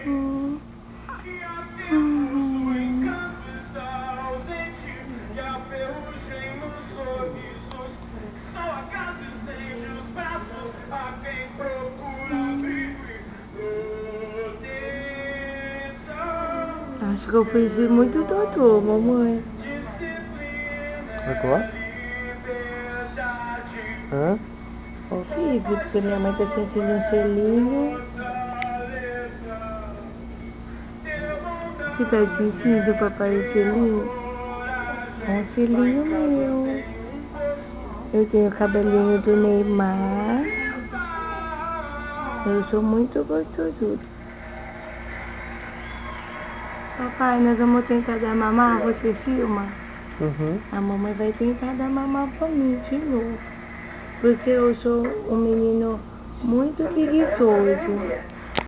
Hum. Acho que eu preciso muito doutor, mamãe. Agora? Hã? Ô filho, porque minha mãe tá sentindo um selinho. Você tá sentindo, papai, o selinho? Um selinho meu. Eu tenho o cabelinho do Neymar. Eu sou muito gostosudo. Papai, nós vamos tentar dar mamar, você filma? Uhum. A mamãe vai tentar dar mamar pra mim de novo. Porque eu sou um menino muito preguiçoso.